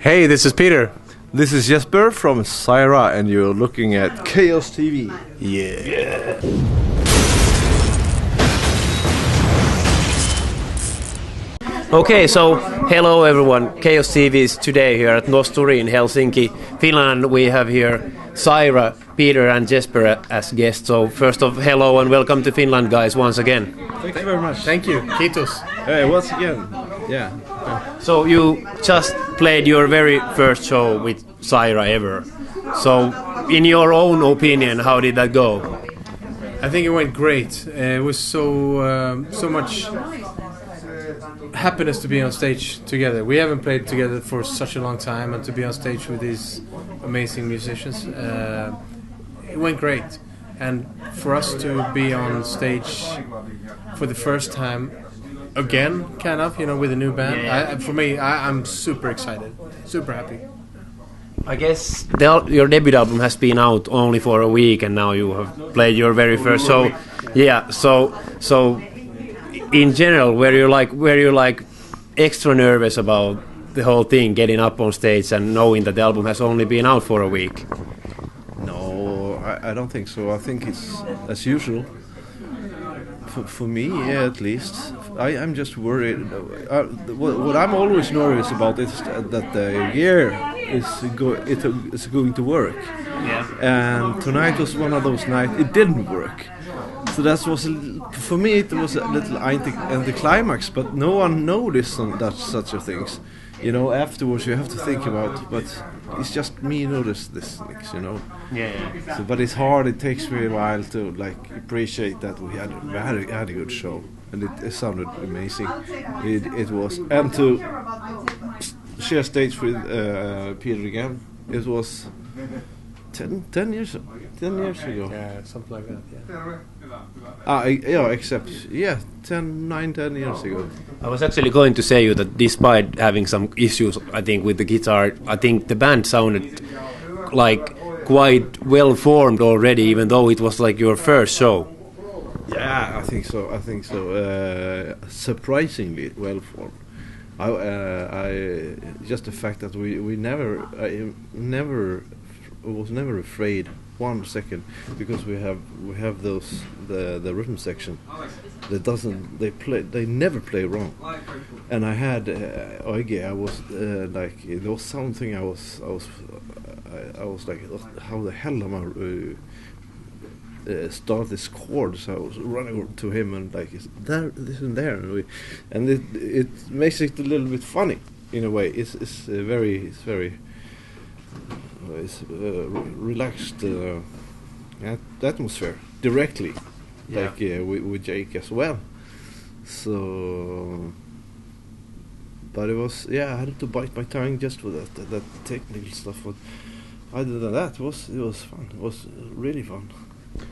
Hey, this is Peter. This is Jesper from Cyhra, and you're looking at Chaos TV. Yeah. Okay, so hello everyone. Chaos TV is today here at Nosturi in Helsinki, Finland. We have here Cyhra, Peter and Jesper as guests. So first of hello and welcome to Finland, guys, once again. Thank you very much. Thank you. Kiitos. Hey, once again. Yeah. So you just played your very first show with Cyhra ever. So in your own opinion, how did that go? I think it went great. It was so much happiness to be on stage together. We haven't played together for such a long time, and to be on stage with these amazing musicians, it went great. And for us to be on stage for the first time again, kind of, with a new band, for me, I'm super excited, super happy. I guess your debut album has been out only for a week, and now you have played your very first show. Yeah, so in general, were you like extra nervous about the whole thing, getting up on stage and knowing that the album has only been out for a week? No, I don't think so. I think it's as usual. For me, yeah, at least. I'm just worried. What I'm always nervous about is that the year is going to work. Yeah. And tonight was one of those nights it didn't work. So that was for me. It was a little anticlimax, but no one noticed such a things. Afterwards you have to think about. But it's just me notice these things. Yeah. So, but it's hard. It takes me a while to appreciate that we had a good show, and it sounded amazing. It was, and to share stage with Peter again. It was 10 years ago. Yeah, something like that. Yeah. Except 10 years ago. I was actually going to say you that despite having some issues, I think, with the guitar, I think the band sounded like quite well formed already, even though it was like your first show. Yeah, I think so. Surprisingly well formed. I just the fact that we was never afraid 1 second, because we have the rhythm section that they never play wrong. And I had Oige, I was there was something I was like, how the hell am I start this chord? So I was running to him and is there, this and there, and it makes it a little bit funny in a way. It's very relaxed atmosphere directly, with Jake as well. So, but it was I had to bite my tongue just for that technical stuff. But other than that, it was fun. It was really fun.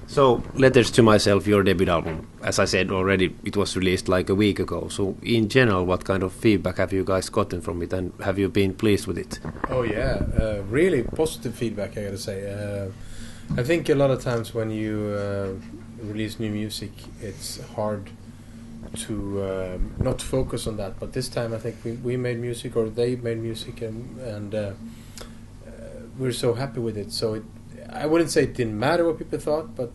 So, Letters to Myself, your debut album, as I said already, it was released like a week ago. So, in general, what kind of feedback have you guys gotten from it, and have you been pleased with it? Oh yeah, really positive feedback, I gotta say. I think a lot of times when you release new music, it's hard to not focus on that. But this time I think we made music, or they made music, and we're so happy with it. So I wouldn't say it didn't matter what people thought, but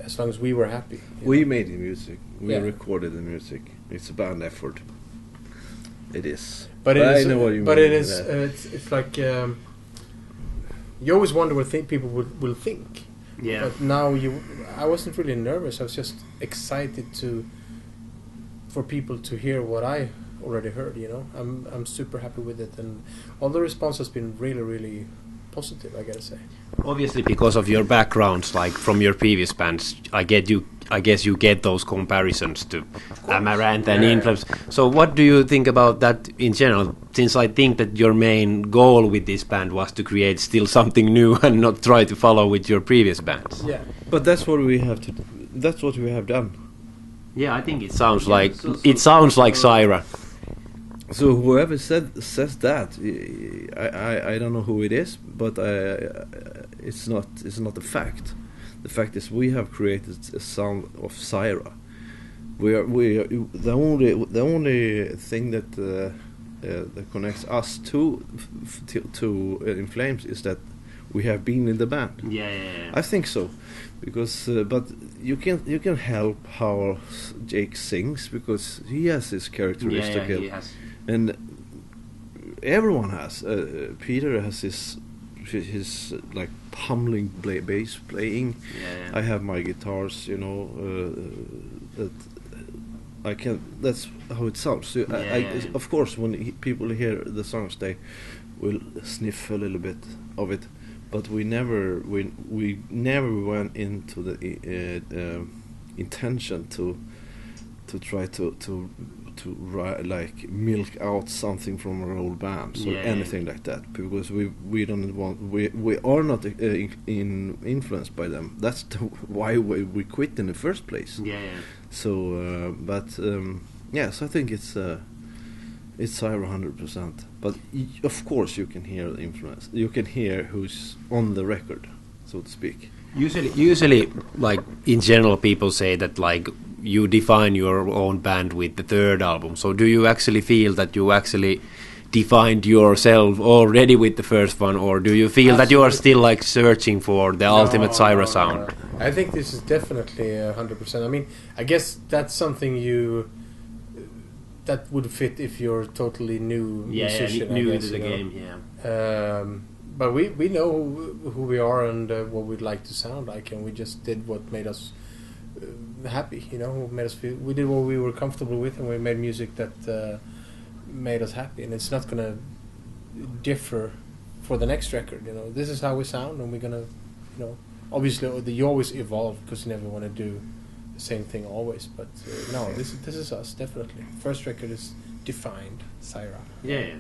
as long as we were happy. We made the music. We recorded the music. It's a band effort. It is. But I know what you but mean. It is. It's like you always wonder what people will think. Yeah. But now I wasn't really nervous. I was just excited for people to hear what I already heard. I'm super happy with it, and all the response has been really, really positive, I gotta say. Obviously, because of your backgrounds, like from your previous bands, I guess you get those comparisons to Amaranth and Inflames. So what do you think about that in general? Since I think that your main goal with this band was to create still something new and not try to follow with your previous bands. Yeah. But that's what we have to. That's what we have done. Yeah, I think it sounds like Cyhra. So whoever says that, I don't know who it is, but it's not a fact. The fact is we have created a sound of Cyhra. We are the only thing that that connects us to In Flames is that we have been in the band. Yeah. I think so, because but you can help how Jake sings, because he has his characteristic, he has. and everyone has. Peter has his like pummeling bass playing. Yeah. I have my guitars, that I can. That's how it sounds. So of course, when people hear the songs, they will sniff a little bit of it. But we never went into the intention to try to like milk out something from our old bands or anything like that, because we don't want, we are not influenced by them. That's why we quit in the first place. So so I think it's Cyhra 100%, but of course you can hear the influence. You can hear who's on the record, so to speak. Usually, like in general, people say that like you define your own band with the third album. So do you actually feel that you actually defined yourself already with the first one, or do you feel that you are still like searching for the ultimate Cyhra sound? I think this is definitely 100%. I mean, I guess that's something that would fit if you're totally new musician. New to the game. But we know who we are and what we'd like to sound like, and we just did what made us happy. Made us feel. We did what we were comfortable with, and we made music that made us happy. And it's not gonna differ for the next record. This is how we sound, and we're gonna, obviously you always evolve because you never want to do the same thing always. But no, this is us definitely. First record is defined Cyhra. Yeah.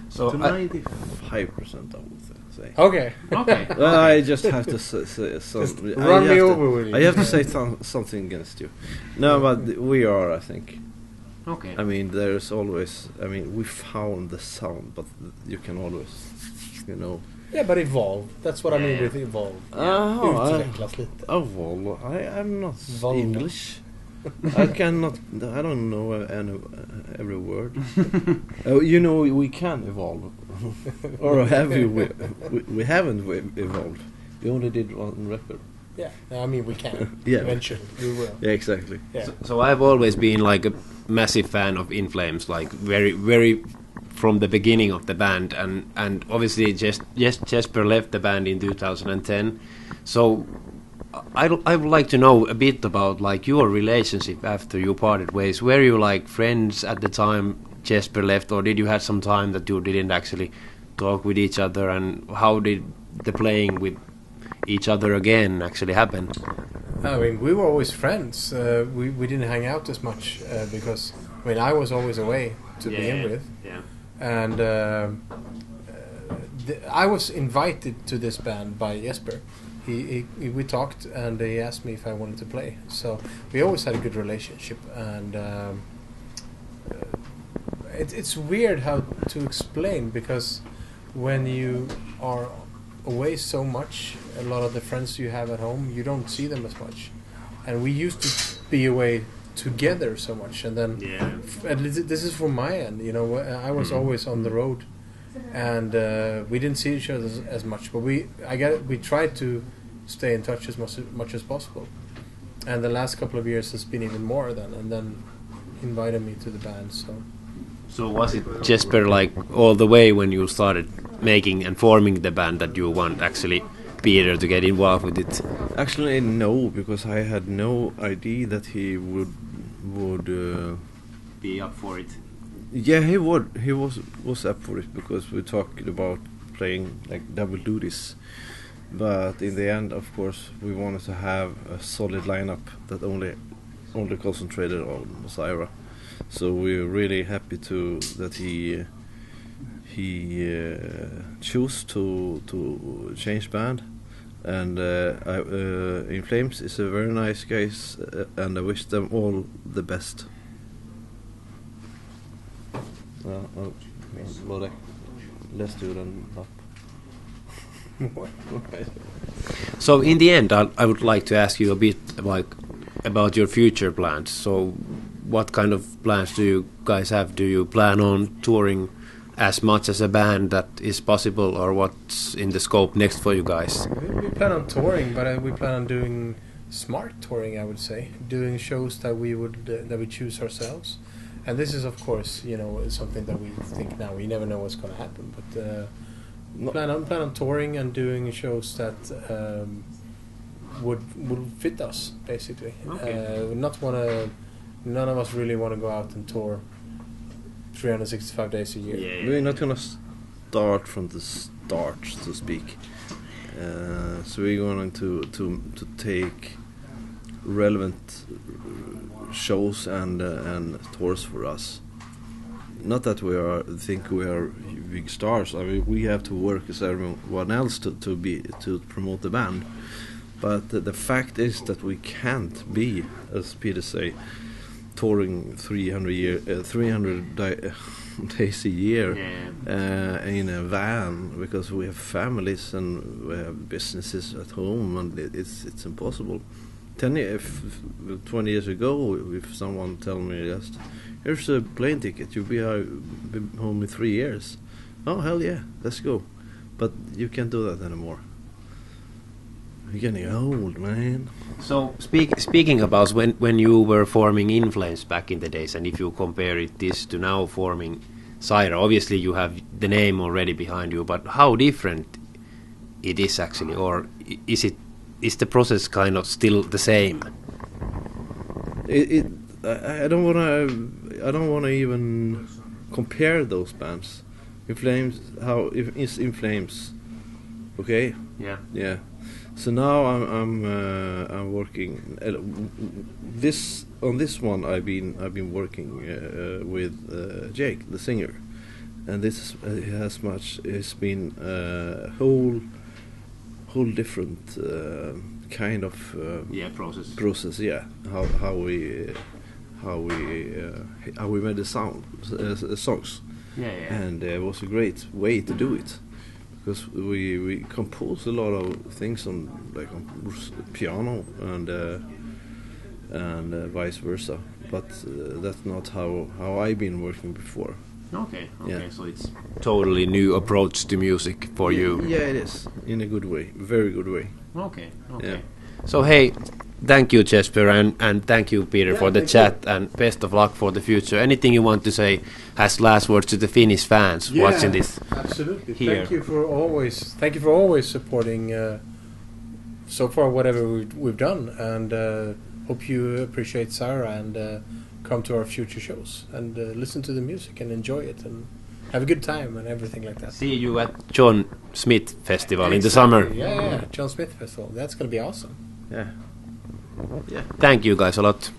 So to 95%, I would say. Okay. I just have to say something. Run me over with you. I have to say something against you. No, but we are, I think. Okay. I mean, there's always. I mean, we found the sound, but you can always, Yeah, but evolve. That's what I mean with evolve. Utvecklas lite. Evolve. I'm not English. I don't know every word. We can evolve. Or have we haven't evolved. We only did one record. Yeah, I mean we can. Eventually we will. Yeah, exactly. Yeah. So I've always been like a massive fan of In Flames, like very, very from the beginning of the band, and obviously Jesper left the band in 2010. So I would like to know a bit about like your relationship after you parted ways. Were you like friends at the time Jesper left, or did you have some time that you didn't actually talk with each other, and how did the playing with each other again actually happen? I mean, we were always friends. We didn't hang out as much because I was always away to begin with. Yeah. And I was invited to this band by Jesper. We talked, and he asked me if I wanted to play. So we always had a good relationship, and it's weird how to explain, because when you are away so much, a lot of the friends you have at home, you don't see them as much. And we used to be away together so much, and then at least this is from my end. I was always on the road, and we didn't see each other as much. But we tried to stay in touch as much as possible. And the last couple of years has been even more then, and then invited me to the band. So was it Jesper like all the way when you started making and forming the band that you want actually Peter to get involved with it? Actually, no, because I had no idea that he would be up for it. Yeah, he would. He was up for it, because we talked about playing like double duties. But in the end, of course, we wanted to have a solid lineup that only concentrated on Cyhra. So we're really happy that he chose to change band, and In Flames is a very nice guys, and I wish them all the best. Let's do den up. So in the end, I would like to ask you a bit about your future plans. So what kind of plans do you guys have? Do you plan on touring as much as a band that is possible, or what's in the scope next for you guys? We plan on touring, but we plan on doing smart touring, I would say, doing shows that we choose ourselves. And this is, of course, something that we think now. We never know what's going to happen, but plan on touring and doing shows that would fit us, basically. Okay. None of us really want to go out and tour 365 days a year. Yeah. We're not gonna start from the start, so to speak. So we're going to take relevant shows and tours for us. Not that we think we are big stars. I mean, we have to work as everyone else to promote the band. But the fact is that we can't be, as Peter say, touring 300 days a year in a van, because we have families and we have businesses at home, and it's impossible. 20 years ago, if someone tell me just, here's a plane ticket, you'll be home in 3 years. Oh, hell yeah, let's go. But you can't do that anymore. You're getting old, man. So speaking about when you were forming In Flames back in the days, and if you compare this to now forming Cyhra, obviously you have the name already behind you, but how different it is actually, or is the process kind of still the same? I don't wanna even compare those bands. In Flames, how if it's In Flames, okay? Yeah. So now I'm working on this one. I've been working with Jake, the singer, and this it's been a whole different kind of process. Yeah, how we made the songs. And it was a great way to do it. Because we compose a lot of things on piano and vice versa, but that's not how I've been working before. Okay. So it's totally new approach to music for you. Yeah, it is, in a good way, very good way. Okay. Yeah. So hey, thank you, Jesper, and thank you, Peter, for the chat, and best of luck for the future. Anything you want to say as last words to the Finnish fans watching this? Absolutely. Here. Thank you for always supporting so far whatever we've done, and hope you appreciate Cyhra and come to our future shows and listen to the music and enjoy it and have a good time and everything like that. See you at John Smith Festival in the summer. Yeah, John Smith Festival. That's going to be awesome. Yeah. Thank you guys a lot.